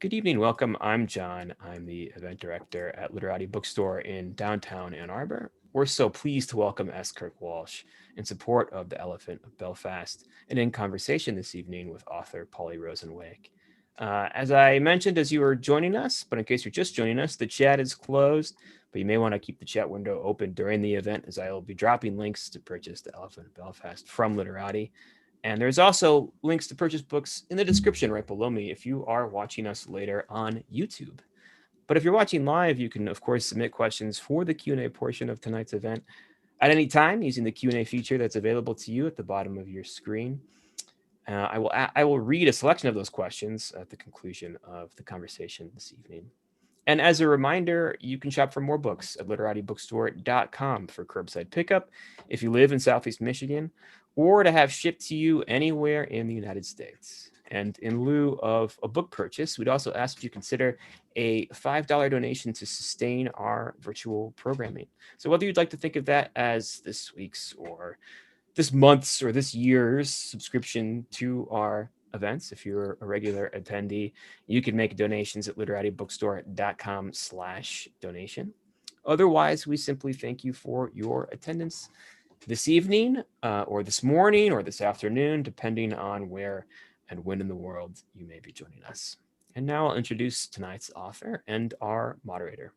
Good evening, welcome. I'm John. I'm the event director at Literati Bookstore in downtown Ann Arbor. We're so pleased to welcome S. Kirk Walsh in support of the Elephant of Belfast and in conversation this evening with author Polly Rosenwaike. As I mentioned as you were joining us, but in case you're just joining us, the chat is closed, but you may want to keep the chat window open during the event as I will be dropping links to purchase the Elephant of Belfast from Literati. And there's also links to purchase books in the description right below me if you are watching us later on YouTube. But if you're watching live, you can, of course, submit questions for the Q&A portion of tonight's event at any time using the Q&A feature that's available to you at the bottom of your screen. I will read a selection of those questions at the conclusion of the conversation this evening. And as a reminder, you can shop for more books at literatibookstore.com for curbside pickup if you live in Southeast Michigan, or to have shipped to you anywhere in the United States. And in lieu of a book purchase, we'd also ask you consider a $5 donation to sustain our virtual programming. So whether you'd like to think of that as this week's or this month's or this year's subscription to our events, if you're a regular attendee, you can make donations at literatibookstore.com/donation. Otherwise, we simply thank you for your attendance this evening or this morning or this afternoon, depending on where and when in the world you may be joining us. And now I'll introduce tonight's author and our moderator.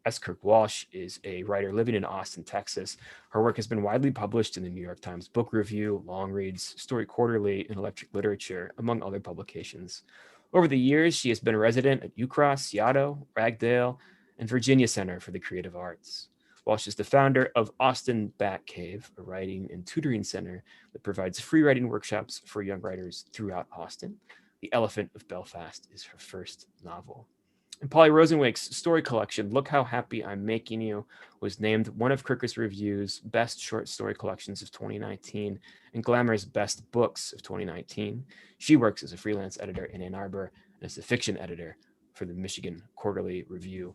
S. Kirk Walsh is a writer living in Austin, Texas. Her work has been widely published in the New York Times Book Review, Long Reads, Story Quarterly, and Electric Literature, among other publications. Over the years, she has been a resident at UCross, Seattle, Ragdale, and Virginia Center for the Creative Arts. Walsh is the founder of Austin Bat Cave, a writing and tutoring center that provides free writing workshops for young writers throughout Austin. The Elephant of Belfast is her first novel. And Polly Rosenwaike's story collection, Look How Happy I'm Making You, was named one of Kirkus Review's best short story collections of 2019 and Glamour's best books of 2019. She works as a freelance editor in Ann Arbor and as a fiction editor for the Michigan Quarterly Review.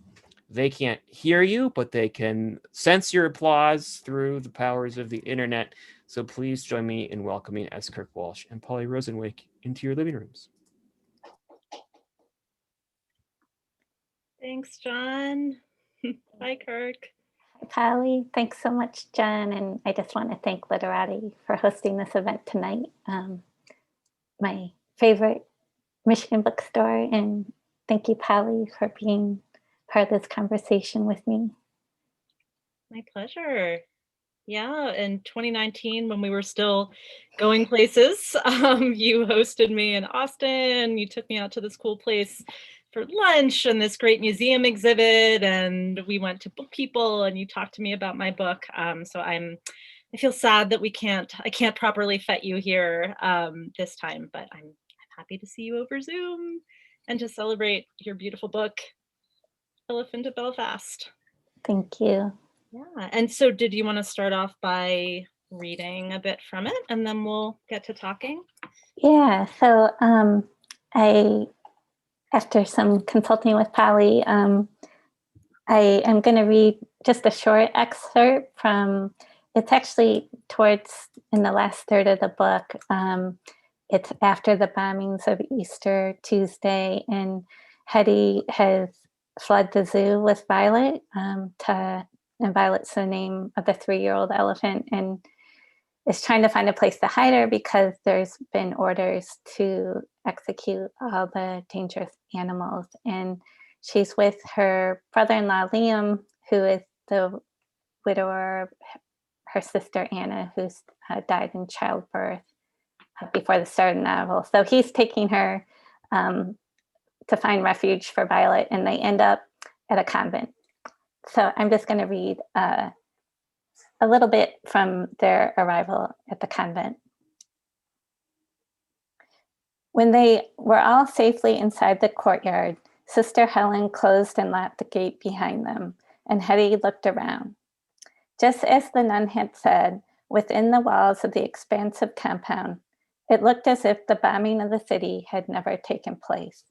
They can't hear you, but they can sense your applause through the powers of the internet. So please join me in welcoming S. Kirk Walsh and Polly Rosenwaike into your living rooms. Thanks, John. Hi, Kirk. Hi, Polly. Thanks so much, Jen. And I just want to thank Literati for hosting this event tonight. My favorite Michigan bookstore. And thank you, Polly, for being part of this conversation with me. My pleasure. Yeah, in 2019, when we were still going places, you hosted me in Austin. You took me out to this cool place for lunch and this great museum exhibit, and we went to Book People, and you talked to me about my book. So I feel sad that I can't properly fet you here this time, but I'm happy to see you over Zoom and to celebrate your beautiful book, Elephant of Belfast. Thank you. Yeah, and so did you want to start off by reading a bit from it, and then we'll get to talking? Yeah, so after some consulting with Polly, I am going to read just a short excerpt from, it's actually towards in the last third of the book. It's after the bombings of Easter Tuesday, and Hetty has fled the zoo with Violet, and Violet's the name of the 3-year-old elephant, and is trying to find a place to hide her because there's been orders to execute all the dangerous animals. And she's with her brother-in-law, Liam, who is the widower of her sister, Anna, who's died in childbirth before the start of the novel. So he's taking her to find refuge for Violet, and they end up at a convent. So I'm just going to read a little bit from their arrival at the convent. When they were all safely inside the courtyard, Sister Helen closed and locked the gate behind them, and Hetty looked around. Just as the nun had said, within the walls of the expansive compound, it looked as if the bombing of the city had never taken place.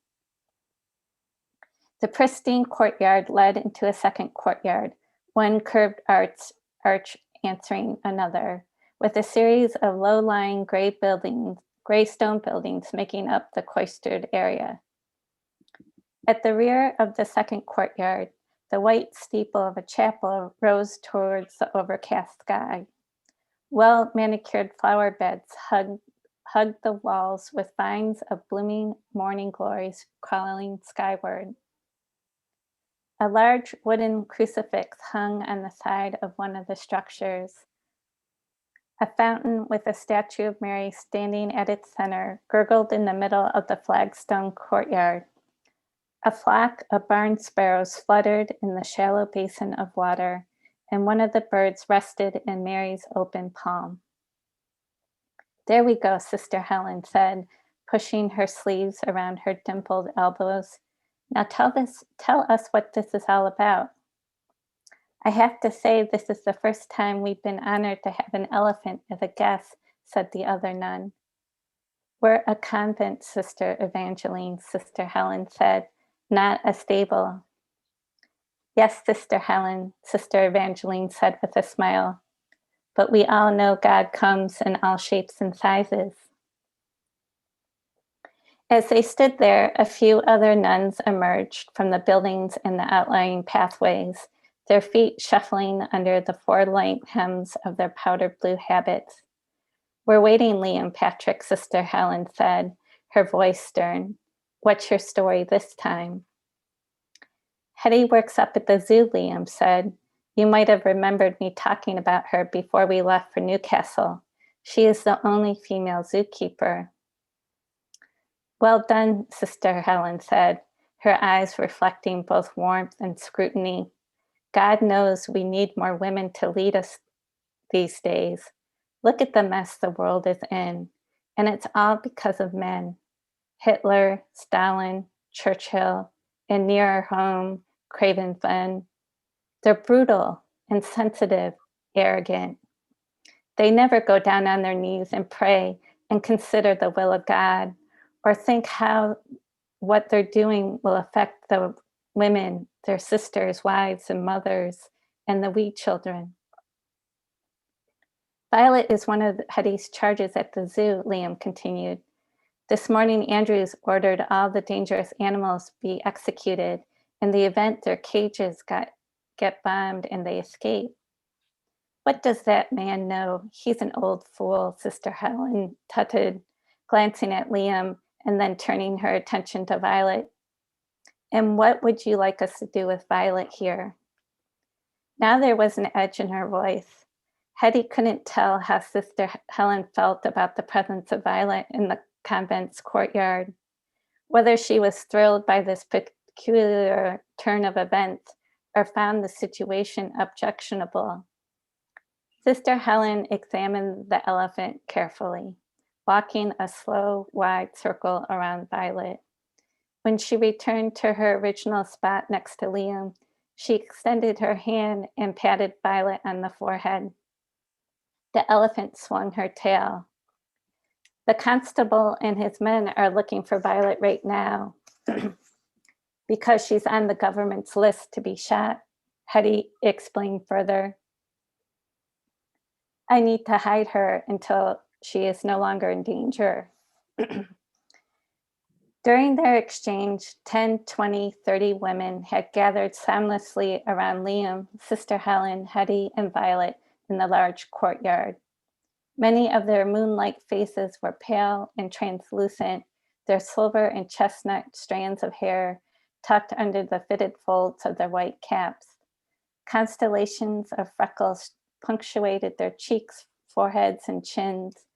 The pristine courtyard led into a second courtyard, one curved arch answering another, with a series of low-lying gray stone buildings making up the cloistered area. At the rear of the second courtyard, the white steeple of a chapel rose towards the overcast sky. Well-manicured flower beds hugged the walls with vines of blooming morning glories crawling skyward. A large wooden crucifix hung on the side of one of the structures. A fountain with a statue of Mary standing at its center gurgled in the middle of the flagstone courtyard. A flock of barn sparrows fluttered in the shallow basin of water, and one of the birds rested in Mary's open palm. "There we go," Sister Helen said, pushing her sleeves around her dimpled elbows. "Now tell us what this is all about." "I have to say this is the first time we've been honored to have an elephant as a guest," said the other nun. "We're a convent, Sister Evangeline," Sister Helen said, "not a stable." "Yes, Sister Helen," Sister Evangeline said with a smile, "but we all know God comes in all shapes and sizes." As they stood there, a few other nuns emerged from the buildings and the outlying pathways, their feet shuffling under the four-length hems of their powder blue habits. "We're waiting, Liam Patrick," Sister Helen said, her voice stern. "What's your story this time?" "Hetty works up at the zoo," Liam said. "You might have remembered me talking about her before we left for Newcastle. She is the only female zookeeper." "Well done," Sister Helen said, her eyes reflecting both warmth and scrutiny. "God knows we need more women to lead us these days. Look at the mess the world is in, and it's all because of men. Hitler, Stalin, Churchill, and nearer home, Craven Fenn. They're brutal, insensitive, arrogant. They never go down on their knees and pray and consider the will of God, or think how what they're doing will affect the women, their sisters, wives, and mothers, and the wee children." "Violet is one of Hetty's charges at the zoo," Liam continued. "This morning, Andrews ordered all the dangerous animals be executed in the event their cages get bombed and they escape." "What does that man know? He's an old fool," Sister Helen tutted, glancing at Liam and then turning her attention to Violet. "And what would you like us to do with Violet here?" Now there was an edge in her voice. Hetty couldn't tell how Sister Helen felt about the presence of Violet in the convent's courtyard, whether she was thrilled by this peculiar turn of events or found the situation objectionable. Sister Helen examined the elephant carefully, walking a slow, wide circle around Violet. When she returned to her original spot next to Liam, she extended her hand and patted Violet on the forehead. The elephant swung her tail. "The constable and his men are looking for Violet right now because she's on the government's list to be shot," Hetty explained further. "I need to hide her until she is no longer in danger." During their exchange, 10, 20, 30 women had gathered soundlessly around Liam, Sister Helen, Hetty, and Violet in the large courtyard. Many of their moonlight faces were pale and translucent, their silver and chestnut strands of hair tucked under the fitted folds of their white caps. Constellations of freckles punctuated their cheeks, foreheads, and chins.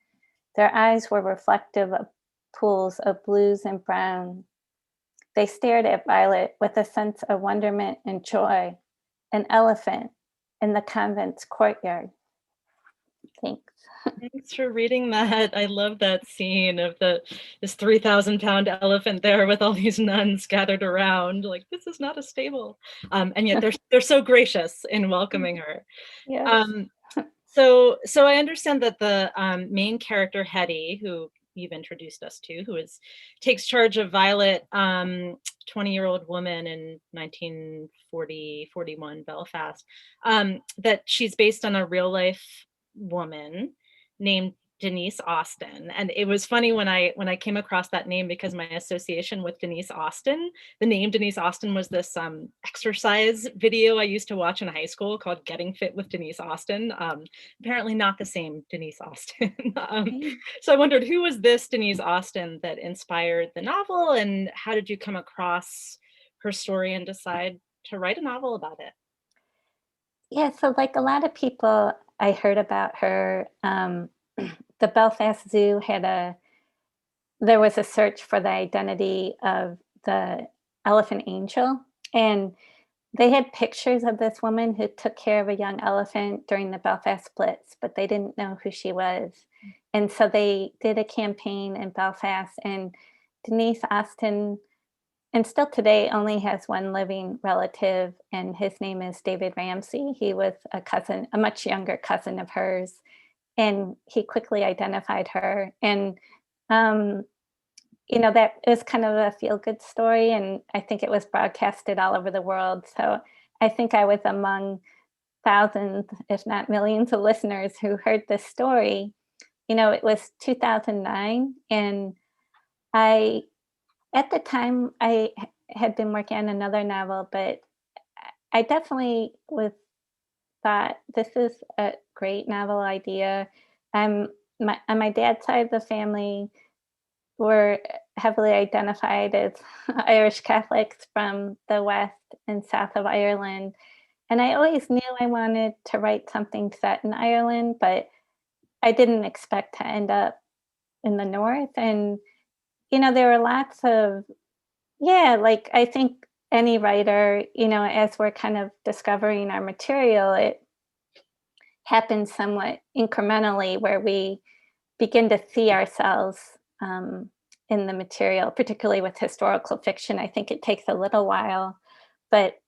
Their eyes were reflective of pools of blues and brown. They stared at Violet with a sense of wonderment and joy. An elephant in the convent's courtyard. Thanks. Thanks for reading that. I love that scene of this 3,000-pound elephant there with all these nuns gathered around. Like, this is not a stable, and yet they're so gracious in welcoming her. Yes. So I understand that the main character Hetty, who you've introduced us to, takes charge of Violet, 20-year-old woman in 1941 Belfast, that she's based on a real life woman named Denise Austen. And it was funny when I came across that name, because my association with Denise Austen, the name Denise Austen was this exercise video I used to watch in high school called Getting Fit with Denise Austen. Apparently not the same Denise Austen. So I wondered, who was this Denise Austen that inspired the novel, and how did you come across her story and decide to write a novel about it? Yeah, so like a lot of people, I heard about her. The Belfast Zoo there was a search for the identity of the elephant angel, and they had pictures of this woman who took care of a young elephant during the Belfast Blitz, but they didn't know who she was. And so they did a campaign in Belfast, and Denise Austen, and still today, only has one living relative, and his name is David Ramsey. He was a cousin, a much younger cousin of hers, and he quickly identified her. And um, that is kind of a feel-good story, and I think it was broadcasted all over the world. So I think I was among thousands, if not millions of listeners who heard this story. It was 2009, and I at the time, had been working on another novel, but I definitely was thought, "This is a great novel idea." On my dad's side of the family, were heavily identified as Irish Catholics from the west and south of Ireland, and I always knew I wanted to write something set in Ireland, but I didn't expect to end up in the north. And there were lots of, yeah, like, I think any writer, as we're kind of discovering our material, it happens somewhat incrementally where we begin to see ourselves in the material, particularly with historical fiction. I think it takes a little while, but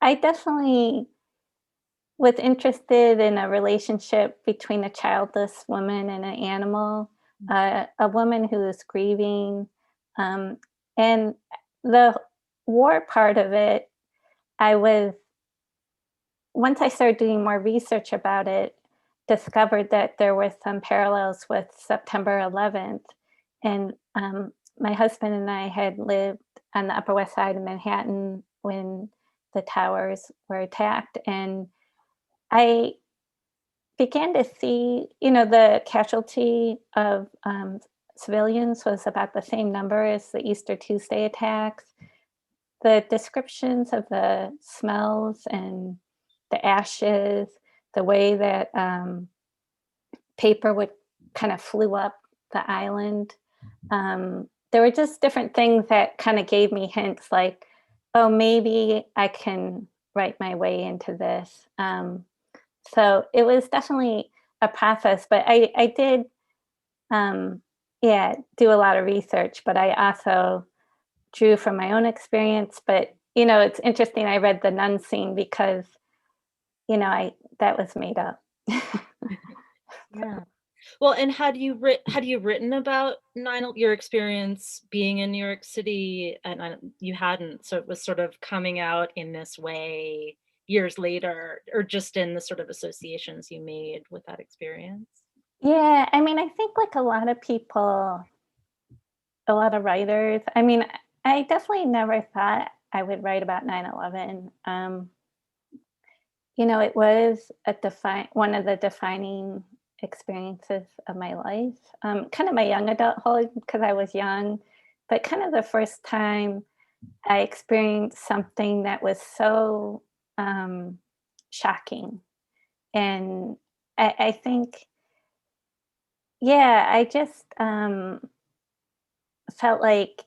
I definitely was interested in a relationship between a childless woman and an animal, a woman who is grieving, um, and the war part of it. I was Once I started doing more research about it, discovered that there were some parallels with September 11th, and my husband and I had lived on the Upper West Side of Manhattan when the towers were attacked, and I began to see, the casualty of civilians was about the same number as the Easter Tuesday attacks. The descriptions of the smells and the ashes, the way that paper would kind of flew up the island. There were just different things that kind of gave me hints like, oh, maybe I can write my way into this. So it was definitely a process, but I did, yeah, do a lot of research, but I also drew from my own experience. But, it's interesting. I read the nun scene because, that was made up. Yeah. Well, and had you written about your experience being in New York City, and you hadn't, so it was sort of coming out in this way years later, or just in the sort of associations you made with that experience? Yeah, I mean, I think like a lot of people, a lot of writers, I mean, I definitely never thought I would write about 9/11. It was one of the defining experiences of my life. Kind of my young adulthood because I was young, but kind of the first time I experienced something that was so shocking. And I think, yeah, I just felt like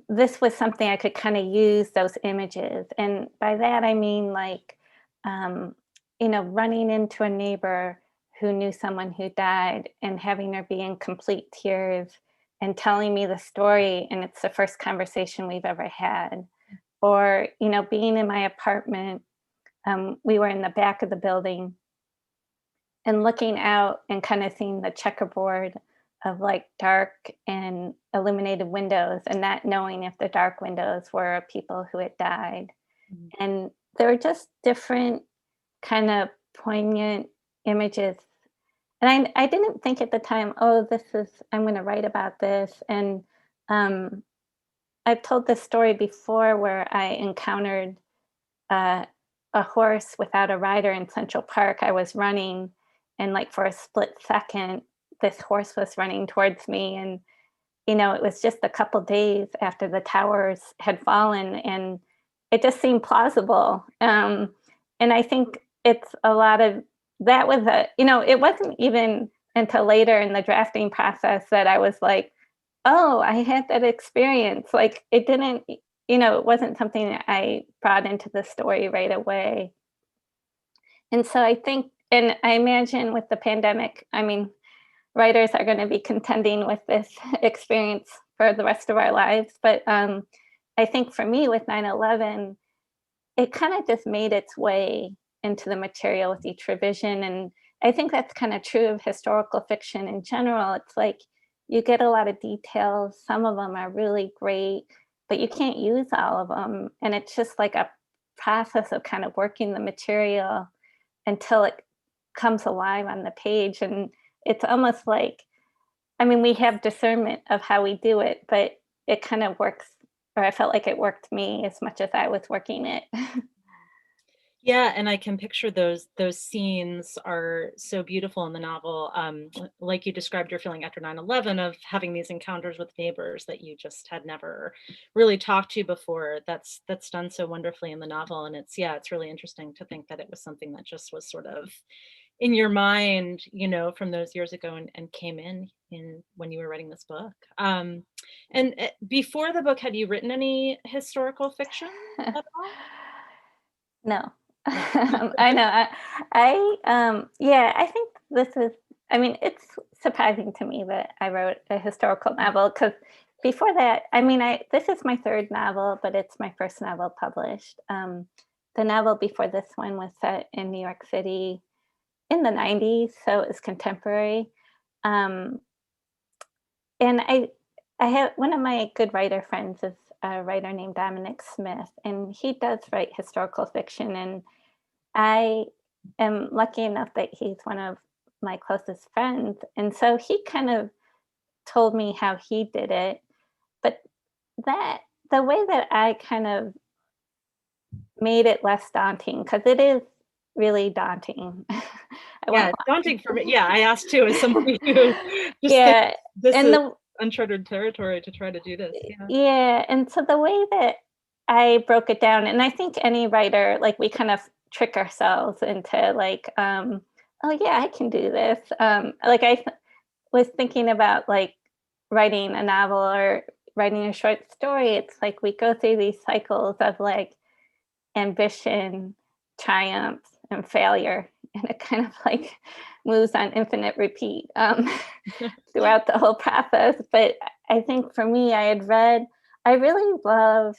this was something I could kind of use those images. And by that, I mean like, um, running into a neighbor who knew someone who died and having her be in complete tears and telling me the story. And it's the first conversation we've ever had. Or, being in my apartment, we were in the back of the building and looking out and kind of seeing the checkerboard of like dark and illuminated windows and not knowing if the dark windows were people who had died. Mhm. And there were just different kind of poignant images. I didn't think at the time, oh, I'm going to write about this. And um, I've told this story before where I encountered uh, a horse without a rider in Central Park. I was running, and like for a split second, this horse was running towards me. And, it was just a couple days after the towers had fallen, and it just seemed plausible. And I think it's a lot of that was it wasn't even until later in the drafting process that I was like, oh, I had that experience. Like it didn't, it wasn't something that I brought into the story right away. And so I think, and I imagine with the pandemic, I mean, writers are going to be contending with this experience for the rest of our lives. But I think for me with 9/11, it kind of just made its way into the material with each revision. And I think that's kind of true of historical fiction in general. It's like you get a lot of details. Some of them are really great, but you can't use all of them. And it's just like a process of kind of working the material until it comes alive on the page. And it's almost like, I mean, we have discernment of how we do it, but it kind of works, or I felt like it worked me as much as I was working it. Yeah, and I can picture those scenes are so beautiful in the novel. Like you described your feeling after 9/11 of having these encounters with neighbors that you just had never really talked to before. That's done so wonderfully in the novel. And it's really interesting to think that it was something that just was sort of in your mind, from those years ago and came in when you were writing this book. And before the book, had you written any historical fiction at all? No. No. I know. Yeah, I think this is, I mean, it's surprising to me that I wrote a historical novel because before that, I mean, this is my third novel, but it's my first novel published. The novel before this one was set in New York City in the 90s, so it was contemporary. Um, and I have one of my good writer friends is a writer named Dominic Smith, and he does write historical fiction. And I am lucky enough that he's one of my closest friends. And so he kind of told me how he did it. But that the way that I kind of made it less daunting, because it is really daunting. I Yeah, won't it's daunting for me. Yeah, I asked too, as somebody who just thinks yeah. this And is the uncharted territory to try to do this. Yeah. Yeah, and so the way that I broke it down, and I think any writer, like we kind of trick ourselves into like, oh yeah, I can do this. Like was thinking about like writing a novel or writing a short story. It's like we go through these cycles of like ambition, triumph, and failure, and it kind of like moves on infinite repeat throughout the whole process. But I think for me, I really love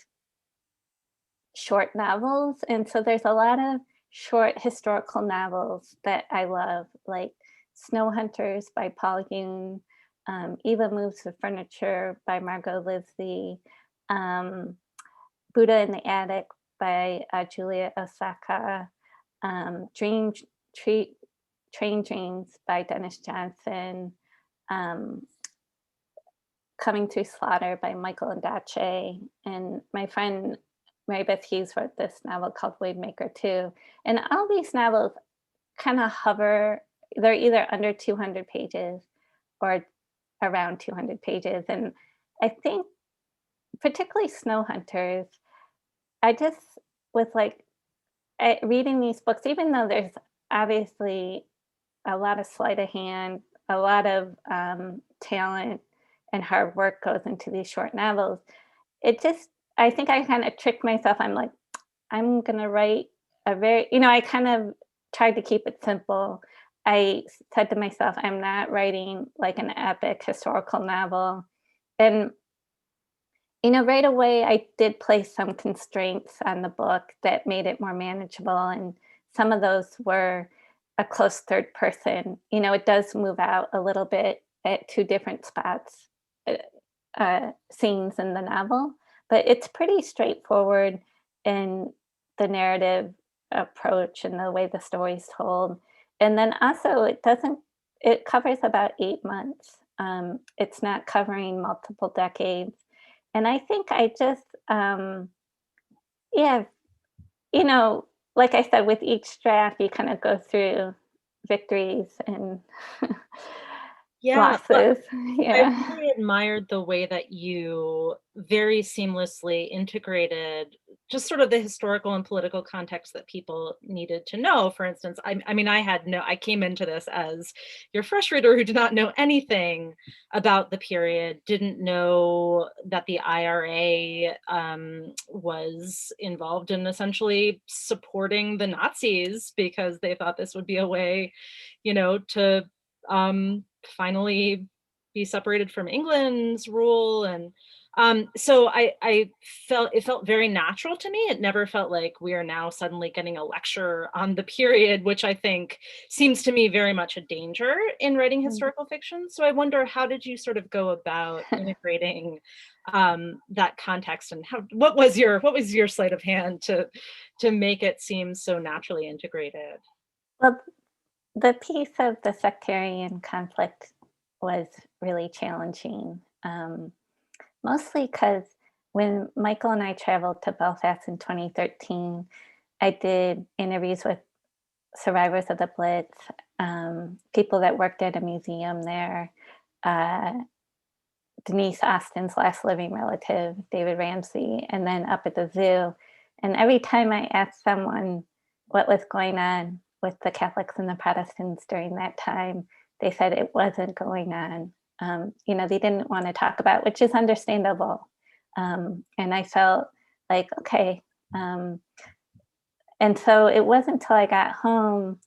short novels, and so there's a lot of short historical novels that I love, like Snow Hunters by Paul Yoon, Eva Moves the Furniture by Margot Lisby, um, Buddha in the Attic by Julia Osaka, Dream Tre- Train Dreams by Dennis Johnson, um, Coming Through Slaughter by Michael Ondaatje, and my friend Mary Beth Hughes wrote this novel called Wavemaker too. And all these novels kind of hover, they're either under 200 pages or around 200 pages. And I think particularly Snow Hunters, I just was like reading these books, even though there's obviously a lot of sleight of hand, a lot of talent and hard work goes into these short novels. It just, I think I kind of tricked myself. I'm like, I'm going to write I kind of tried to keep it simple. I said to myself, I'm not writing like an epic historical novel. And, right away, I did place some constraints on the book that made it more manageable. And some of those were a close third person. It does move out a little bit at two different spots, scenes in the novel, but it's pretty straightforward in the narrative approach and the way the story's told. And then also, it doesn't it covers about 8 months. It's not covering multiple decades. And I think I just, yeah, you know, like I said, with each draft, you kind of go through victories and Yeah, losses. I Yeah. really admired the way that you very seamlessly integrated just sort of the historical and political context that people needed to know. For instance, I mean, I came into this as your fresh reader who did not know anything about the period, didn't know that the IRA was involved in essentially supporting the Nazis because they thought this would be a way, to finally be separated from England's rule. And so I felt it felt very natural to me. It never felt like we are now suddenly getting a lecture on the period, which I think seems to me very much a danger in writing historical fiction. So I wonder, how did you sort of go about integrating that context, and what was your sleight of hand to make it seem so naturally integrated? Well, the piece of the sectarian conflict was really challenging, mostly because when Michael and I traveled to Belfast in 2013, I did interviews with survivors of the Blitz, people that worked at a museum there, uh, Denise Austin's last living relative, David Ramsey, and then up at the zoo. And every time I asked someone what was going on with the Catholics and the Protestants during that time, they said it wasn't going on. They didn't want to talk about, which is understandable. And I felt like, okay. And so it wasn't until I got home,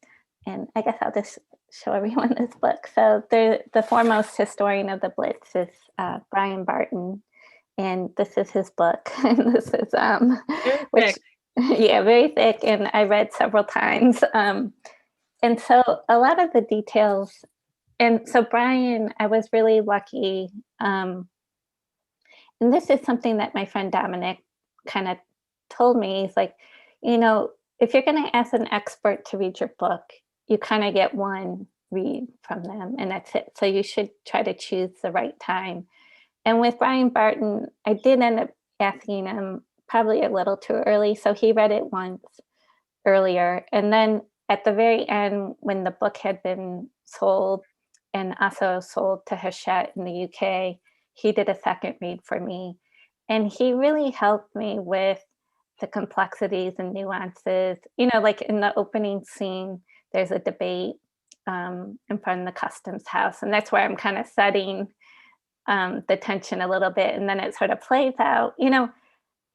and I guess I'll just show everyone this book. So the foremost historian of the Blitz is Brian Barton, and this is his book. And this is Very which, thick. yeah, very thick, and I read several times. And so a lot of the details, and so Brian, I was really lucky. And this is something that my friend Dominic kind of told me. He's like, if you're going to ask an expert to read your book, you kind of get one read from them, and that's it. So you should try to choose the right time. And with Brian Barton, I did end up asking him probably a little too early. So he read it once earlier. And then at the very end, when the book had been sold and also sold to Hachette in the UK, he did a second read for me. And he really helped me with the complexities and nuances. Like in the opening scene, there's a debate in front of the customs house. And that's where I'm kind of setting the tension a little bit. And then it sort of plays out.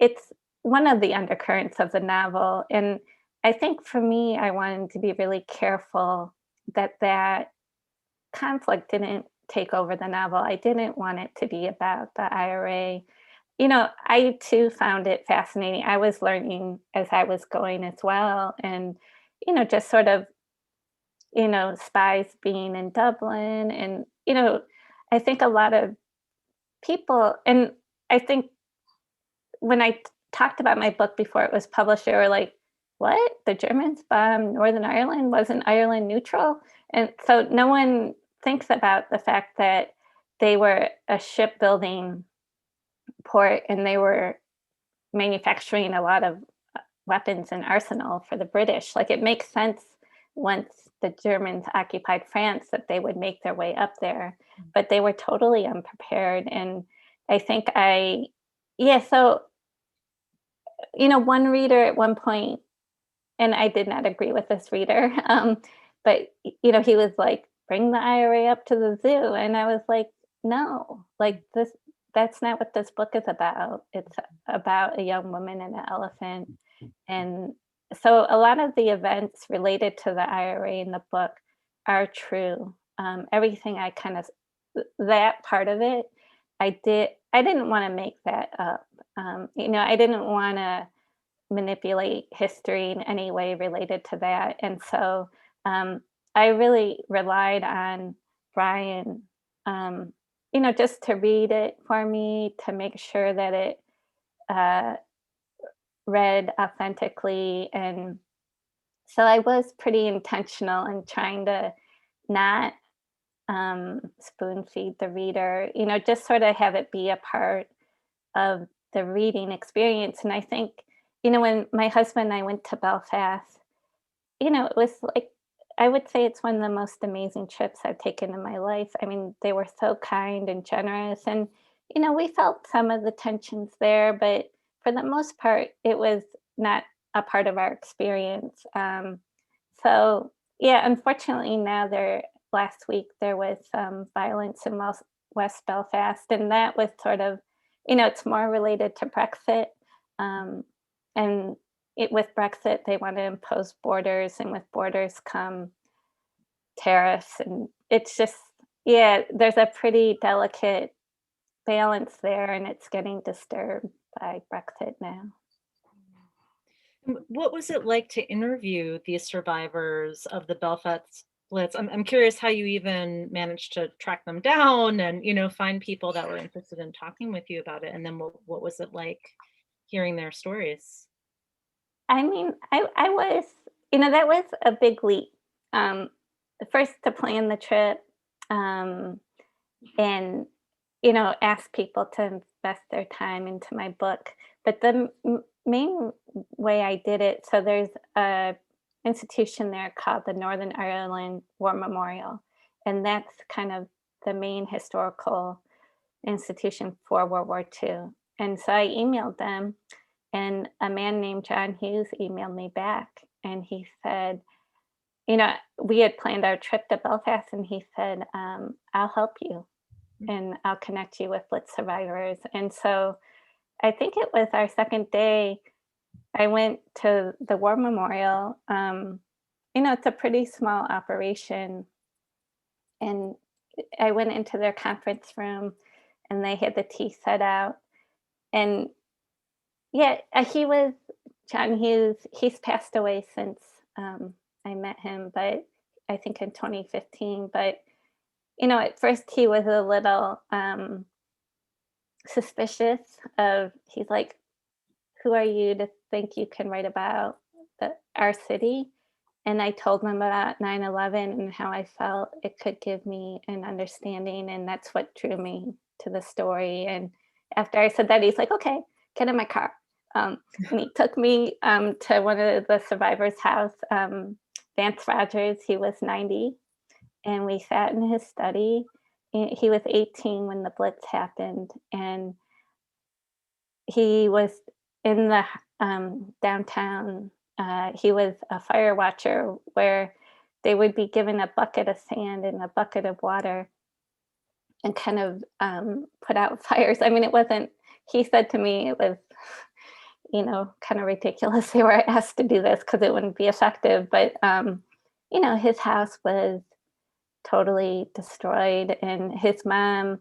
It's one of the undercurrents of the novel. And I think for me, I wanted to be really careful that conflict didn't take over the novel. I didn't want it to be about the IRA. I too found it fascinating. I was learning as I was going as well. And, just sort of, spies being in Dublin. And, I think a lot of people, and I think when I talked about my book before it was published, they were like, what? The Germans bombed Northern Ireland? Wasn't Ireland neutral? And so no one thinks about the fact that they were a shipbuilding port and they were manufacturing a lot of weapons and arsenal for the British. Like, it makes sense once the Germans occupied France that they would make their way up there, but they were totally unprepared. And I think so, one reader at one point, and I did not agree with this reader, but he was like, bring the IRA up to the zoo. And I was like, no, like that's not what this book is about. It's about a young woman and an elephant. And so a lot of the events related to the IRA in the book are true. Everything that part of it, I didn't want to make that up. I didn't want to manipulate history in any way related to that. And so I really relied on Brian, just to read it for me, to make sure that it uh, read authentically. And so I was pretty intentional in trying to not spoon feed the reader, just sort of have it be a part of the reading experience. And I think, when my husband and I went to Belfast, it was like, I would say it's one of the most amazing trips I've taken in my life. I mean, they were so kind and generous. And, we felt some of the tensions there, but for the most part, it was not a part of our experience. So, yeah, unfortunately, last week, there was some violence in West Belfast, and that was sort of, it's more related to Brexit. Um, and with Brexit, they want to impose borders, and with borders come tariffs. And it's just, yeah, there's a pretty delicate balance there, and it's getting disturbed by Brexit now. What was it like to interview these survivors of the Belfast Blitz? I'm curious how you even managed to track them down and, find people that were interested in talking with you about it. And then what was it like hearing their stories? I mean, I was, that was a big leap. First to plan the trip, and, ask people to invest their time into my book. But the main way I did it, so there's a institution there called the Northern Ireland War Memorial, and that's kind of the main historical institution for World War II. And so I emailed them, and a man named John Hughes emailed me back, and he said, we had planned our trip to Belfast, and he said, I'll help you and I'll connect you with Blitz survivors. And so I think it was our second day, I went to the War Memorial. It's a pretty small operation. And I went into their conference room, and they had the tea set out. And yeah, John Hughes, he's passed away since I met him, but I think in 2015. But, at first he was a little suspicious he's like, who are you to think you can write about our city? And I told him about 9/11 and how I felt it could give me an understanding. And that's what drew me to the story. And after I said that, he's like, okay, get in my car. And he took me to one of the survivors' house, Vance Rogers. He was 90. And we sat in his study. He was 18 when the Blitz happened. And he was in the downtown. He was a fire watcher where they would be given a bucket of sand and a bucket of water and kind of put out fires. I mean, he said to me, it was, kind of ridiculous they were asked to do this because it wouldn't be effective. But, his house was totally destroyed, and his mom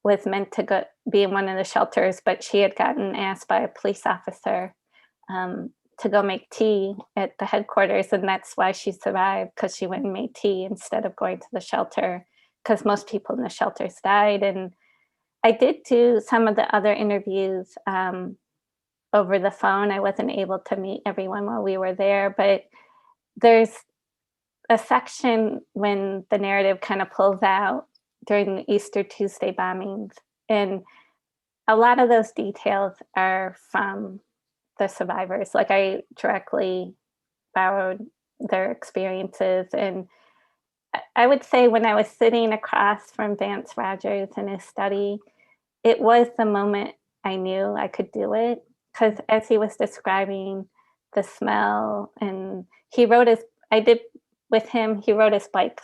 was meant to be in one of the shelters, but she had gotten asked by a police officer to go make tea at the headquarters, and that's why she survived, because she went and made tea instead of going to the shelter, because most people in the shelters died. And I did do some of the other interviews over the phone. I wasn't able to meet everyone while we were there, but there's a section when the narrative kind of pulls out during the Easter Tuesday bombings. And a lot of those details are from the survivors. Like, I directly borrowed their experiences. And I would say when I was sitting across from Vance Rogers in his study, it was the moment I knew I could do it. Because as he was describing the smell, and he rode his bike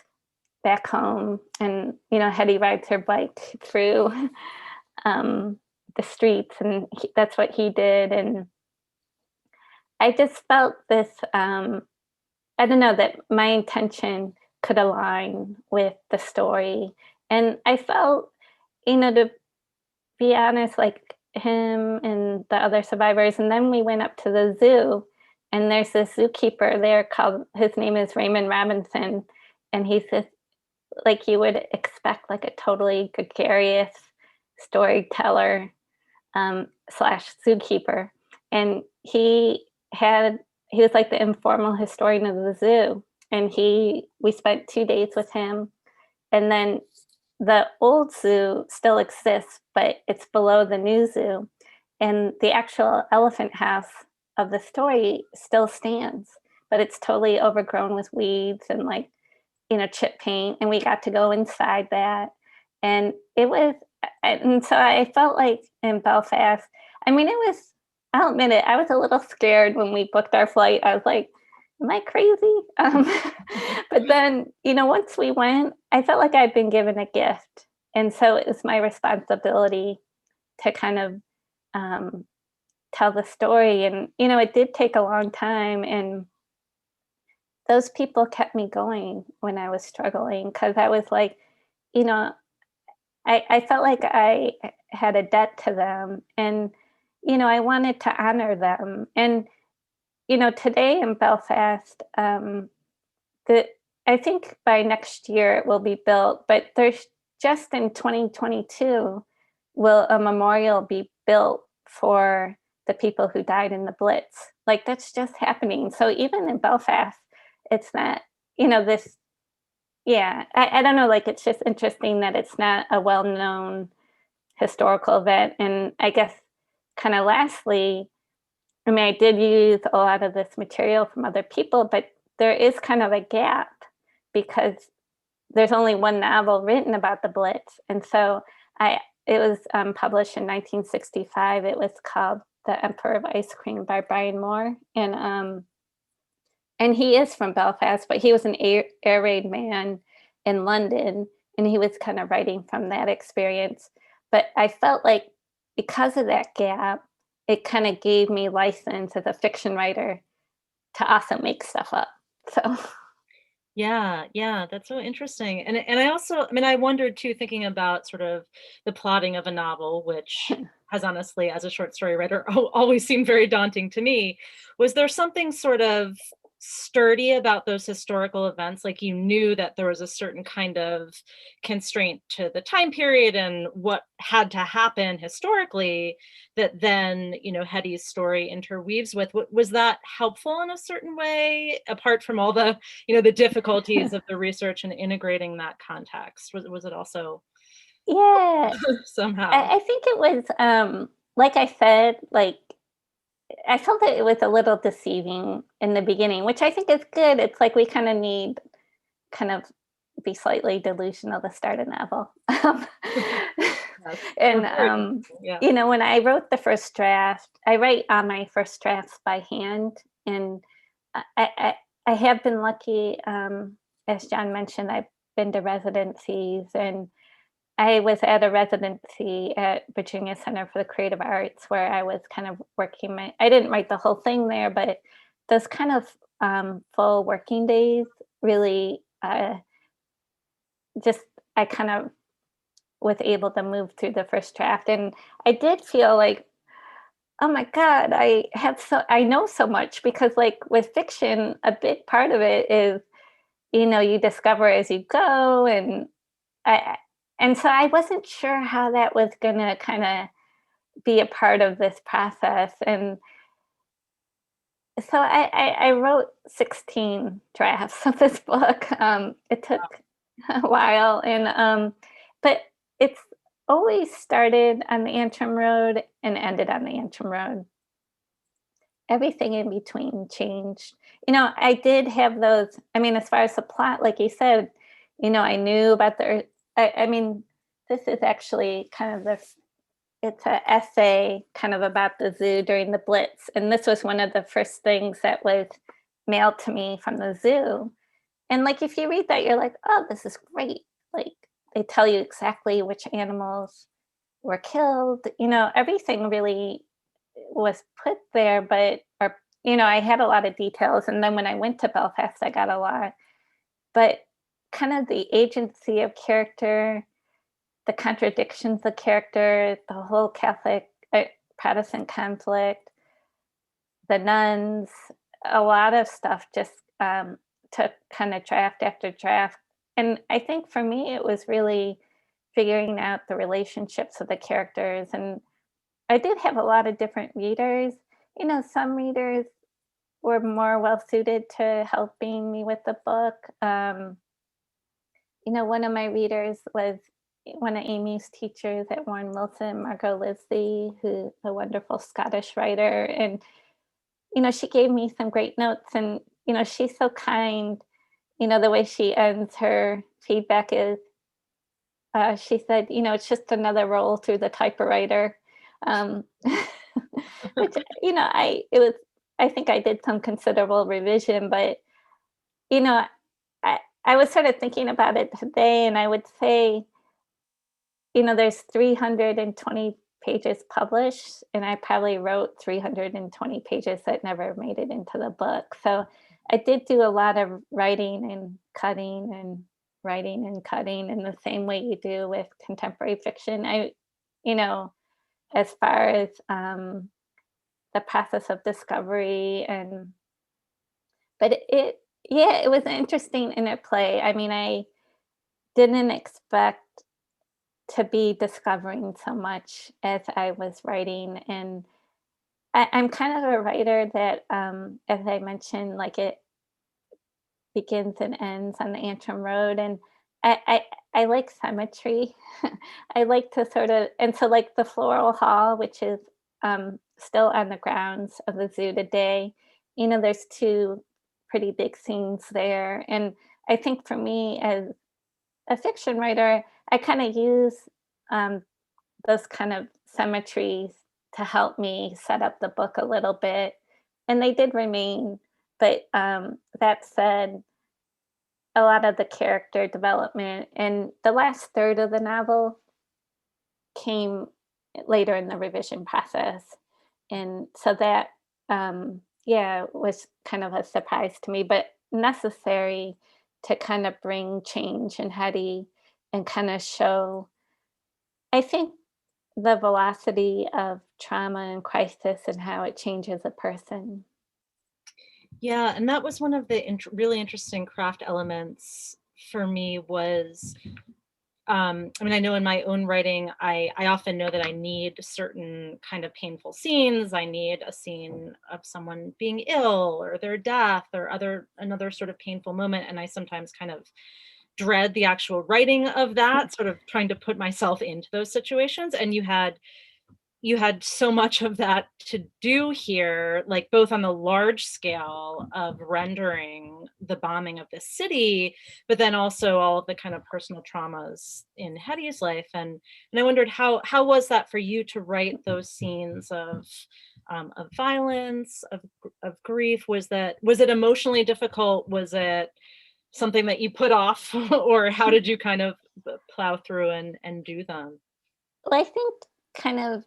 back home, and Hetty rides her bike through the streets, and that's what he did. And I just felt this, I don't know, that my intention could align with the story. And I felt, to be honest, like him and the other survivors. And then we went up to the zoo, and there's this zookeeper there his name is Raymond Robinson. And he's this, like you would expect, like a totally gregarious storyteller slash zookeeper. And he was like the informal historian of the zoo. And we spent 2 days with him, And then the old zoo still exists, but it's below the new zoo. And the actual elephant house of the story still stands, but it's totally overgrown with weeds and like, chip paint. And we got to go inside that. And and so I felt like in Belfast, I mean, I'll admit it, I was a little scared when we booked our flight. I was like, am I crazy? But then, once we went, I felt like I'd been given a gift. And so it was my responsibility to kind of tell the story. And, it did take a long time. And those people kept me going when I was struggling because I was like, you know, I felt like I had a debt to them. And, I wanted to honor them. And, today in Belfast, the I think by next year it will be built, but there's just in 2022 will a memorial be built for the people who died in the Blitz. Like that's just happening. So even in Belfast, it's not, this, yeah, I don't know, like it's just interesting that it's not a well-known historical event. And I guess kind of lastly, I mean, I did use a lot of this material from other people, but there is kind of a gap because there's only one novel written about the Blitz. And so it was published in 1965. It was called The Emperor of Ice Cream by Brian Moore. And he is from Belfast, but he was an air raid man in London, and he was kind of writing from that experience. But I felt like because of that gap, it kind of gave me license as a fiction writer to also make stuff up. So Yeah, that's so interesting. And I also, I mean, I wondered too, thinking about sort of the plotting of a novel, which has honestly, as a short story writer, always seemed very daunting to me. Was there something sort of sturdy about those historical events? Like you knew that there was a certain kind of constraint to the time period and what had to happen historically that then, Hetty's story interweaves with. Was that helpful in a certain way, apart from all the, the difficulties of the research and integrating that context? Was it also yeah, somehow? I think it was, like I said, like I felt that it was a little deceiving in the beginning, which I think is good. It's like we kind of need kind of be slightly delusional to start a novel. Yes. And Yeah. when I wrote the first draft, I write on my first drafts by hand, and I have been lucky. As John mentioned, I've been to residencies, and I was at a residency at Virginia Center for the Creative Arts where I was kind of working I didn't write the whole thing there, but those kind of full working days really just, I kind of was able to move through the first draft. And I did feel like, oh my God, I know so much because like with fiction, a big part of it is, you discover as you go. I, and so I wasn't sure how that was going to kind of be a part of this process. And so I wrote 16 drafts of this book. It took a while, but it's always started on the Antrim Road and ended on the Antrim Road. Everything in between changed. I did have those. I mean, as far as the plot, like you said, I knew about I mean, this is actually kind of this. It's an essay kind of about the zoo during the Blitz, and this was one of the first things that was mailed to me from the zoo. And like, if you read that, you're like, oh, this is great. Like, they tell you exactly which animals were killed. Everything really was put there, I had a lot of details. And then when I went to Belfast, I got a lot. But kind of the agency of character, the contradictions of character, the whole Catholic Protestant conflict, the nuns, a lot of stuff just took kind of draft after draft. And I think for me, it was really figuring out the relationships of the characters. And I did have a lot of different readers. Some readers were more well suited to helping me with the book. one of my readers was one of Amy's teachers at Warren Wilson, Margot Lisley, who's a wonderful Scottish writer. And, she gave me some great notes, and, she's so kind. The way she ends her feedback is, she said, it's just another roll through the typewriter. Which, I think I did some considerable revision, but, I was sort of thinking about it today, and I would say, there's 320 pages published, and I probably wrote 320 pages that never made it into the book. So I did do a lot of writing and cutting and writing and cutting in the same way you do with contemporary fiction. As far as the process of discovery, but it was an interesting interplay. I mean, I didn't expect to be discovering so much as I was writing. And I'm kind of a writer that, as I mentioned, like, it begins and ends on the Antrim Road. And I like symmetry. I like to sort of, and so like the Floral Hall, which is still on the grounds of the zoo today, there's two pretty big scenes there. And I think for me as a fiction writer, I kind of use those kind of symmetries to help me set up the book a little bit. And they did remain. But that said, a lot of the character development and the last third of the novel came later in the revision process. And so that, was kind of a surprise to me, but necessary to kind of bring change and Hetty and kind of show, I think, the velocity of trauma and crisis and how it changes a person. Yeah, and that was one of the really interesting craft elements for me was, I mean, I know in my own writing, I often know that I need certain kind of painful scenes. I need a scene of someone being ill or their death or another sort of painful moment. And I sometimes kind of dread the actual writing of that, sort of trying to put myself into those situations. And you had so much of that to do here, like both on the large scale of rendering the bombing of the city, but then also all of the kind of personal traumas in Hetty's life. And I wondered how was that for you to write those scenes of violence, of grief? Was it emotionally difficult? Was it something that you put off, or how did you kind of plow through and do them? Well, I think kind of,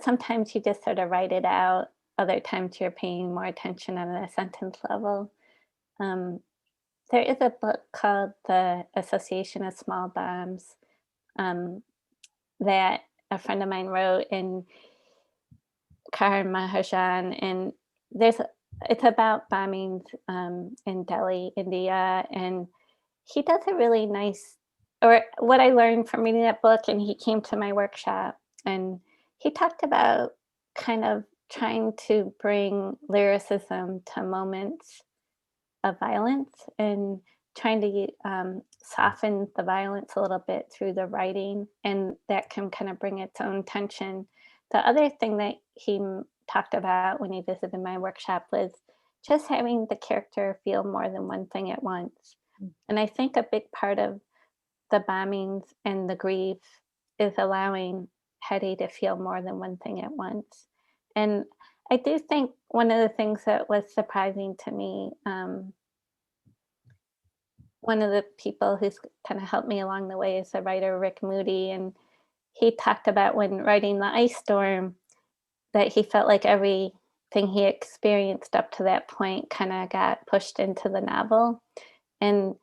sometimes you just sort of write it out. Other times you're paying more attention on a sentence level. Um, there is a book called The Association of Small Bombs that a friend of mine wrote, and Karan Mahajan, and it's about bombings in Delhi, India, and he does a really nice, or what I learned from reading that book, and he came to my workshop, and he talked about kind of trying to bring lyricism to moments of violence and trying to soften the violence a little bit through the writing, and that can kind of bring its own tension. The other thing that he talked about when he visited my workshop was just having the character feel more than one thing at once. And I think a big part of the bombings and the grief is allowing Hetty to feel more than one thing at once. And I do think one of the things that was surprising to me, one of the people who's kind of helped me along the way is the writer Rick Moody, and he talked about when writing The Ice Storm that he felt like everything he experienced up to that point kind of got pushed into the novel. And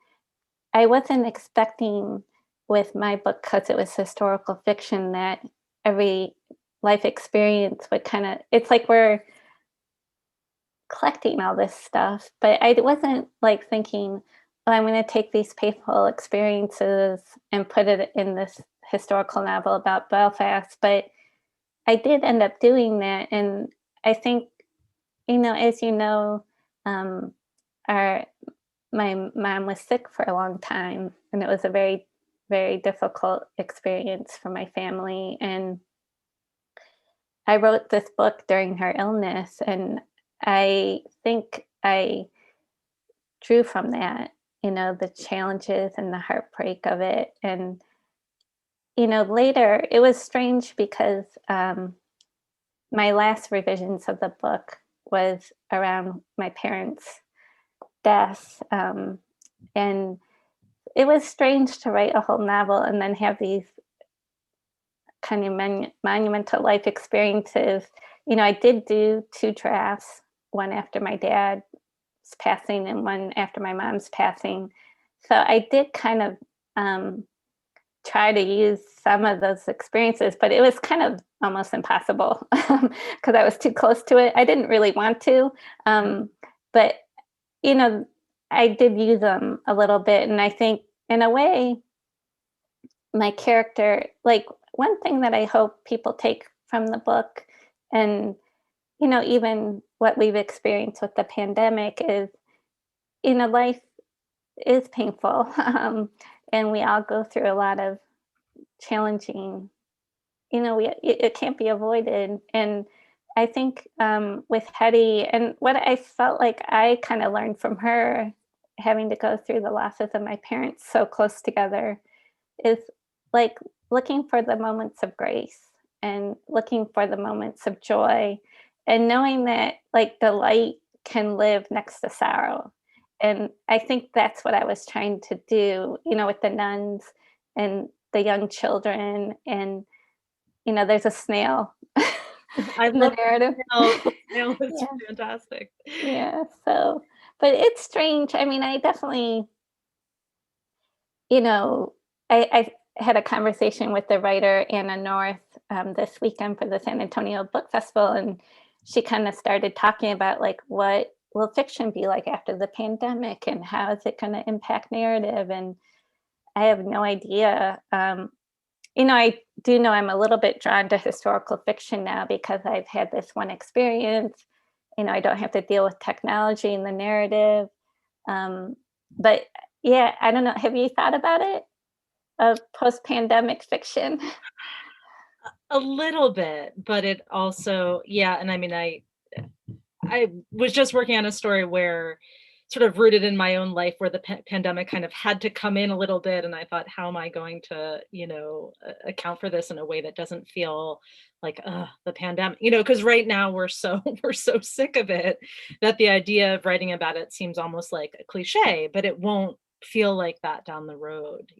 I wasn't expecting with my book, because it was historical fiction, that every life experience would kind of, it's like we're collecting all this stuff, but I wasn't like thinking, oh, I'm going to take these painful experiences and put it in this historical novel about Belfast. But I did end up doing that. And I think, as you know, our my mom was sick for a long time, and it was a very, very difficult experience for my family. And I wrote this book during her illness, and I think I drew from that, the challenges and the heartbreak of it. And, later it was strange because my last revisions of the book was around my parents' death. And it was strange to write a whole novel and then have these kind of monumental life experiences. I did do 2 drafts, one after my dad's passing and one after my mom's passing. So I did kind of try to use some of those experiences, but it was kind of almost impossible because I was too close to it. I didn't really want to, but I did use them a little bit, and I think in a way, my character, like one thing that I hope people take from the book, and even what we've experienced with the pandemic is, life is painful, and we all go through a lot of challenging. It can't be avoided, and I think with Hetty, and what I felt like I kind of learned from her, having to go through the losses of my parents so close together, is like looking for the moments of grace and looking for the moments of joy, and knowing that like the light can live next to sorrow. And I think that's what I was trying to do, with the nuns and the young children. And there's a snail I in the love narrative. snail is Yeah. fantastic. Yeah. So, but it's strange. I mean, I definitely, I had a conversation with the writer Anna North this weekend for the San Antonio Book Festival, and she kind of started talking about like what will fiction be like after the pandemic, and how is it going to impact narrative. And I have no idea. I do know I'm a little bit drawn to historical fiction now because I've had this one experience. I don't have to deal with technology in the narrative. But yeah, I don't know. Have you thought about it? Of post-pandemic fiction? A little bit, but it also, yeah, and I mean, I was just working on a story where sort of rooted in my own life where the pandemic kind of had to come in a little bit, and I thought, how am I going to, account for this in a way that doesn't feel like the pandemic, because right now we're so we're so sick of it that the idea of writing about it seems almost like a cliche, but it won't feel like that down the road,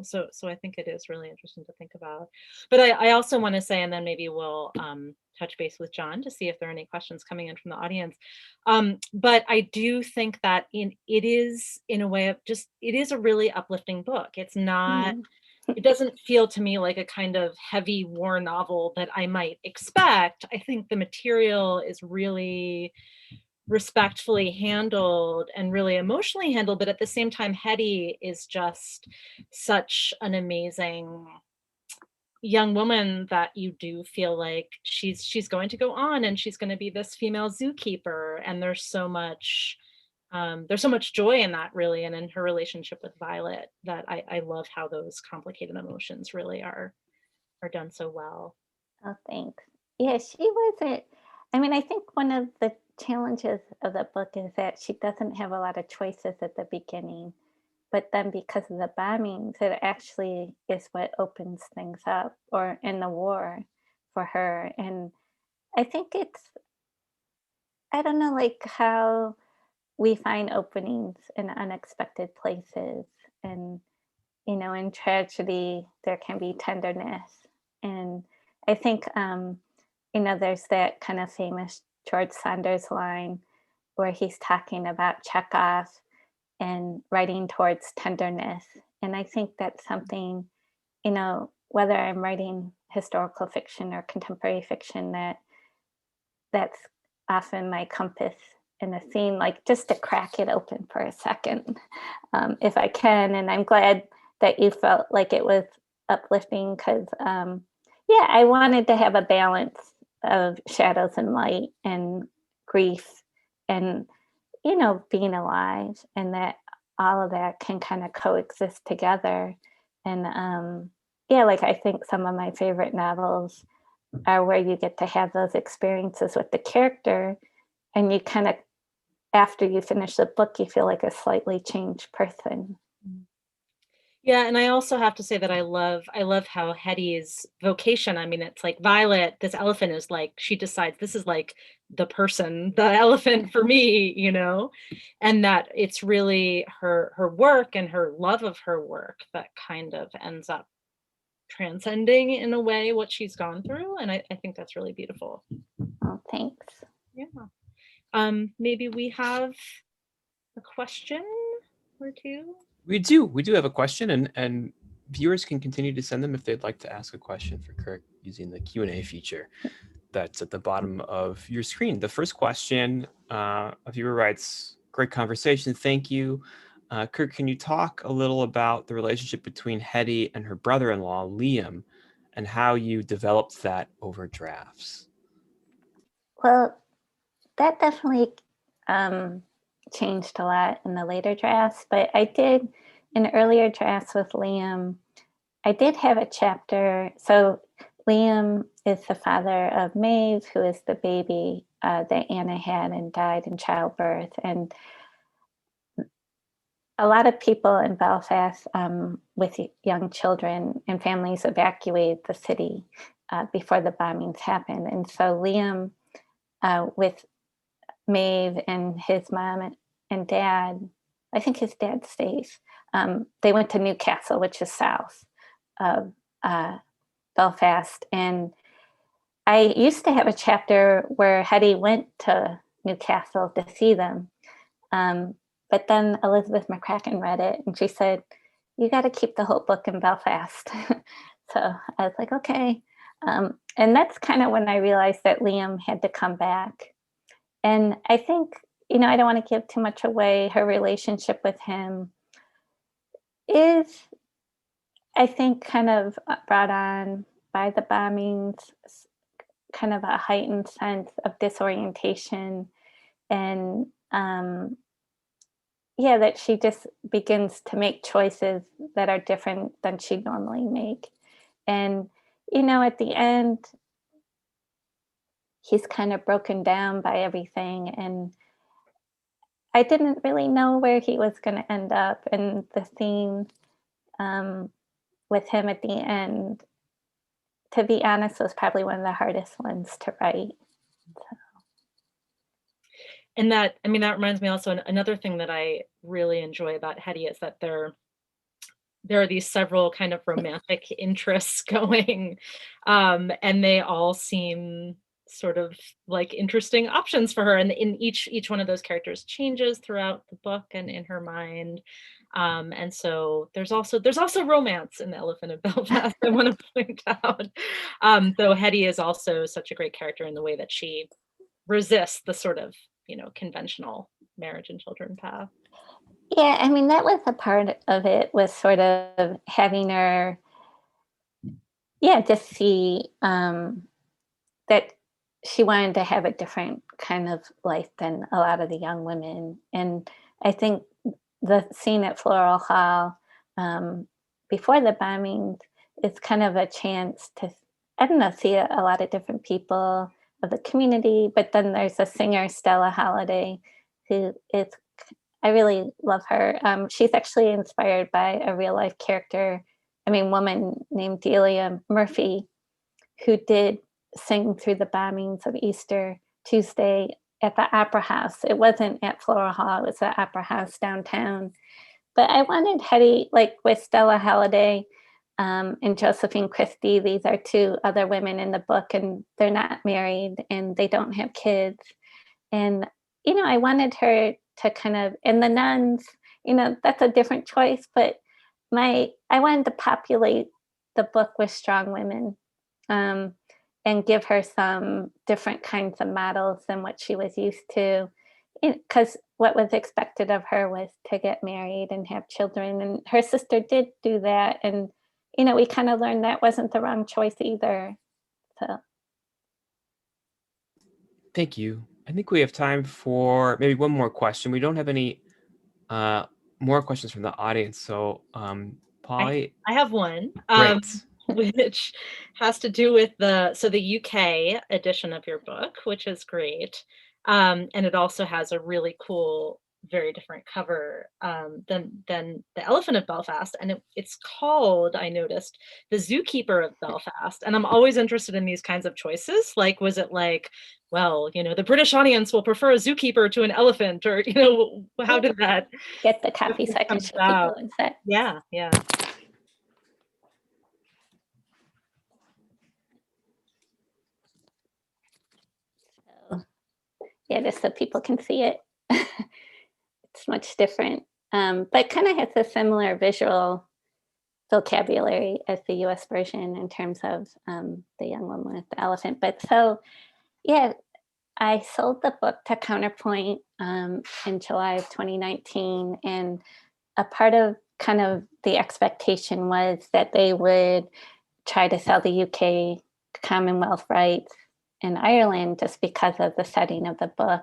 so I think it is really interesting to think about. But I also want to say, and then maybe we'll touch base with John to see if there are any questions coming in from the audience. But I do think that it is in a way of just, it is a really uplifting book. It's not, Mhm. it doesn't feel to me like a kind of heavy war novel that I might expect. I think the material is really respectfully handled and really emotionally handled, but at the same time, Hetty is just such an amazing young woman that you do feel like she's going to go on and she's going to be this female zookeeper, and there's so much joy in that, really, and in her relationship with Violet, that I love how those complicated emotions really are done so well. Oh, thanks. Yeah, she wasn't. I mean, I think one of the challenges of the book is that she doesn't have a lot of choices at the beginning. But then because of the bombings, it actually is what opens things up, or in the war for her. And I think it's, I don't know, like how we find openings in unexpected places. And, in tragedy, there can be tenderness. And I think, there's that kind of famous George Sanders line where he's talking about Chekhov and writing towards tenderness. And I think that's something, whether I'm writing historical fiction or contemporary fiction, that's often my compass in a scene, like just to crack it open for a second, if I can. And I'm glad that you felt like it was uplifting because, yeah, I wanted to have a balance of shadows and light and grief and, being alive. And that all of that can kind of coexist together. And yeah, like I think some of my favorite novels are where you get to have those experiences with the character, and you kind of, after you finish the book, you feel like a slightly changed person. Yeah, and I also have to say that I love how Hetty's vocation, I mean, it's like Violet, this elephant is like, she decides this is like the person, the elephant for me, you know, and that it's really her work and her love of her work that kind of ends up transcending in a way what she's gone through, and I think that's really beautiful. Oh, thanks. Yeah. Maybe we have a question or two. We do have a question, and viewers can continue to send them if they'd like to ask a question for Kirk using the Q&A feature that's at the bottom of your screen. The first question, a viewer writes, "Great conversation, thank you. Kirk, can you talk a little about the relationship between Hetty and her brother-in-law, Liam, and how you developed that over drafts?" Well, that definitely changed a lot in the later drafts, but I did, in earlier drafts with Liam, I did have a chapter. So Liam is the father of Maeve, who is the baby that Anna had and died in childbirth. And a lot of people in Belfast with young children and families evacuated the city before the bombings happened. And so Liam, with Maeve and his mom and dad, I think his dad stays, they went to Newcastle, which is south of Belfast. And I used to have a chapter where Hetty went to Newcastle to see them. But then Elizabeth McCracken read it and she said, "You got to keep the whole book in Belfast." So I was like, okay. And that's kind of when I realized that Liam had to come back. And I think, I don't want to give too much away. Her relationship with him is, I think, kind of brought on by the bombings, kind of a heightened sense of disorientation. And yeah, that she just begins to make choices that are different than she'd normally make. And, at the end, he's kind of broken down by everything. And I didn't really know where he was going to end up. And the scene with him at the end, to be honest, was probably one of the hardest ones to write. And that reminds me also, another thing that I really enjoy about Hetty is that there are these several kind of romantic interests going, and they all seem sort of like interesting options for her. And in each one of those characters changes throughout the book and in her mind. And so there's also romance in the Elephant of Belfast, I want to point out. Though Hetty is also such a great character in the way that she resists the sort of, conventional marriage and children path. Yeah, that was a part of it, was sort of having her, just see that she wanted to have a different kind of life than a lot of the young women. And I think the scene at Floral Hall before the bombings is kind of a chance to, I don't know, see a lot of different people of the community. But then there's a singer, Stella Holiday, who is, I really love her. She's actually inspired by a real life character, woman named Delia Murphy, who did sing through the bombings of Easter Tuesday at the Opera House. It wasn't at Floral Hall, it was the Opera House downtown. But I wanted Hetty, like with Stella Halliday and Josephine Christie, these are two other women in the book, and they're not married and they don't have kids. And, I wanted her to kind of, and the nuns, that's a different choice, but I wanted to populate the book with strong women. And give her some different kinds of models than what she was used to, because what was expected of her was to get married and have children, and her sister did do that, and we kind of learned that wasn't the wrong choice either. So Thank you. I think we have time for maybe one more question. We don't have any more questions from the audience. So, Polly, I have one, great. which has to do with the UK edition of your book, which is great. And it also has a really cool, very different cover than the Elephant of Belfast. And it's called, I noticed, the Zookeeper of Belfast. And I'm always interested in these kinds of choices. Like, was it like, well, the British audience will prefer a zookeeper to an elephant, or, how did that Get the copy so I can show people inside. Yeah. So, yeah, just so people can see it. It's much different, but kind of has a similar visual vocabulary as the US version in terms of the young woman with the elephant. But so, yeah, I sold the book to Counterpoint in July of 2019. And a part of kind of the expectation was that they would try to sell the UK Commonwealth rights in Ireland just because of the setting of the book.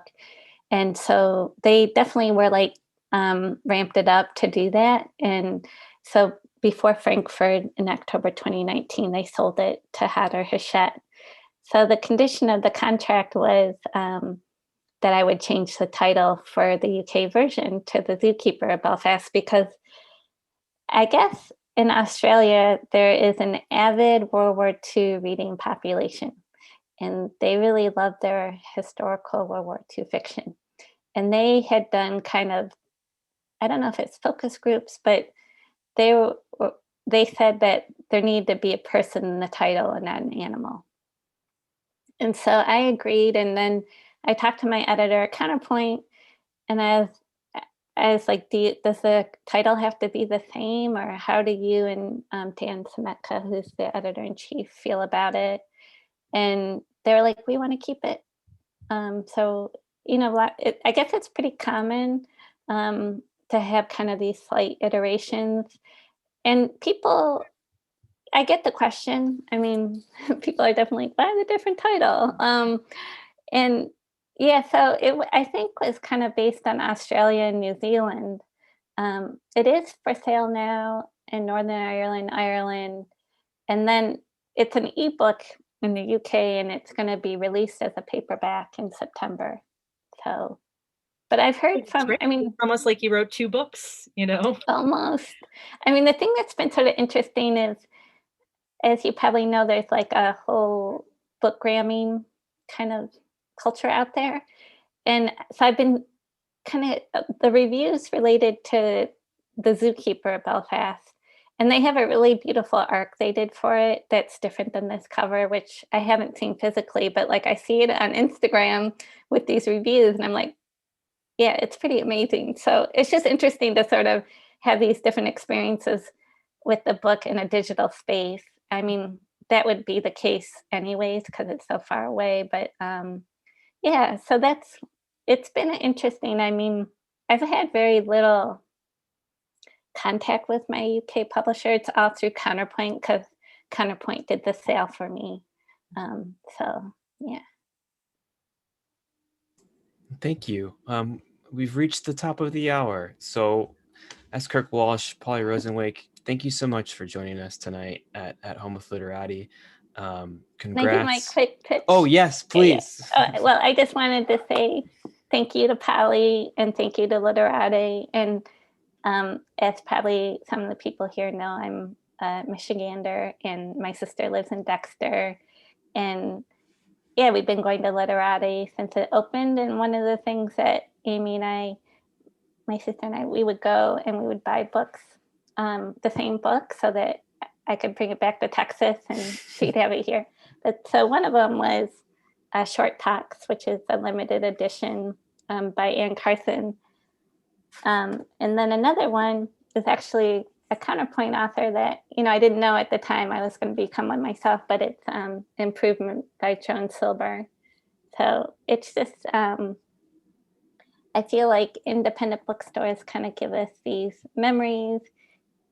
And so they definitely were like ramped it up to do that. And so before Frankfurt in October 2019, they sold it to Hader Hachette. So the condition of the contract was that I would change the title for the UK version to The Zookeeper of Belfast, because I guess in Australia, there is an avid World War II reading population, and they really love their historical World War II fiction. And they had done kind of, I don't know if it's focus groups, but they said that there needed to be a person in the title and not an animal. And so I agreed. And then I talked to my editor at Counterpoint, and I was like, does the title have to be the same, or how do you and Dan Semetka, who's the editor-in-chief, feel about it? And they were like, we want to keep it. So, I guess it's pretty common to have kind of these slight iterations. And people, I get the question. I mean, people are definitely, why the different title? And yeah, so I think was kind of based on Australia and New Zealand. It is for sale now in Northern Ireland, and then it's an ebook in the UK, and it's going to be released as a paperback in September. So, but I've heard from, I mean, it's almost like you wrote two books, almost. I mean, the thing that's been sort of interesting is, as you probably know, there's like a whole bookgramming kind of culture out there. And so I've been kind of the reviews related to the Zookeeper of Belfast, and they have a really beautiful arc they did for it that's different than this cover, which I haven't seen physically, but like I see it on Instagram with these reviews, and I'm like, yeah, it's pretty amazing. So it's just interesting to sort of have these different experiences with the book in a digital space. I mean, that would be the case anyways, because it's so far away. But yeah, so it's been interesting. I mean, I've had very little contact with my UK publisher. It's all through Counterpoint, because Counterpoint did the sale for me. So yeah. Thank you. We've reached the top of the hour. So, as Kirk Walsh, Polly Rosenwaike, thank you so much for joining us tonight at Home with Literati. Congrats. Can I do my quick pitch? Oh, yes, please. Yeah. Well, I just wanted to say thank you to Polly, and thank you to Literati. And as probably some of the people here know, I'm a Michigander, and my sister lives in Dexter. And yeah, we've been going to Literati since it opened. And one of the things that Amy and I, my sister and I, we would go and we would buy books, the same book, so that I could bring it back to Texas and she'd have it here. But so one of them was Short Talks, which is a limited edition by Anne Carson. And then another one is actually a Counterpoint author that, I didn't know at the time I was going to become one myself, but it's Improvement by Joan Silber. So it's just, I feel like independent bookstores kind of give us these memories,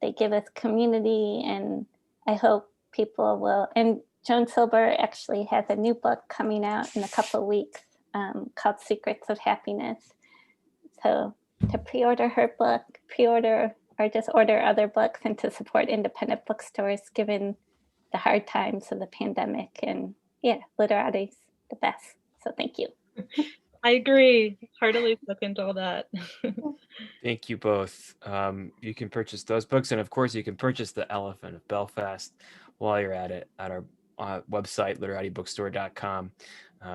they give us community, and I hope people will. And Joan Silber actually has a new book coming out in a couple of weeks called Secrets of Happiness. So to pre-order her book, pre-order or just order other books, and to support independent bookstores given the hard times of the pandemic. And yeah, Literati's the best. So thank you. I agree. Heartily second all that. Thank you both. You can purchase those books, and of course, you can purchase The Elephant of Belfast while you're at it at our website, literatibookstore.com.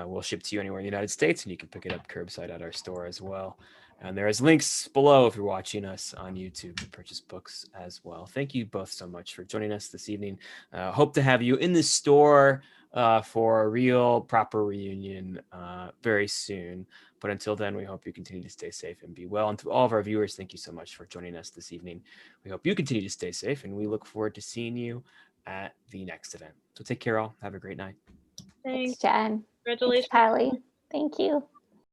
We'll ship to you anywhere in the United States, and you can pick it up curbside at our store as well. And there is links below if you're watching us on YouTube to purchase books as well. Thank you both so much for joining us this evening. Hope to have you in the store for a real proper reunion very soon. But until then, we hope you continue to stay safe and be well. And to all of our viewers, thank you so much for joining us this evening. We hope you continue to stay safe, and we look forward to seeing you at the next event. So take care, all. Have a great night. Thanks, Thanks. Jen. Congratulations. Thanks, Polly. Thank you.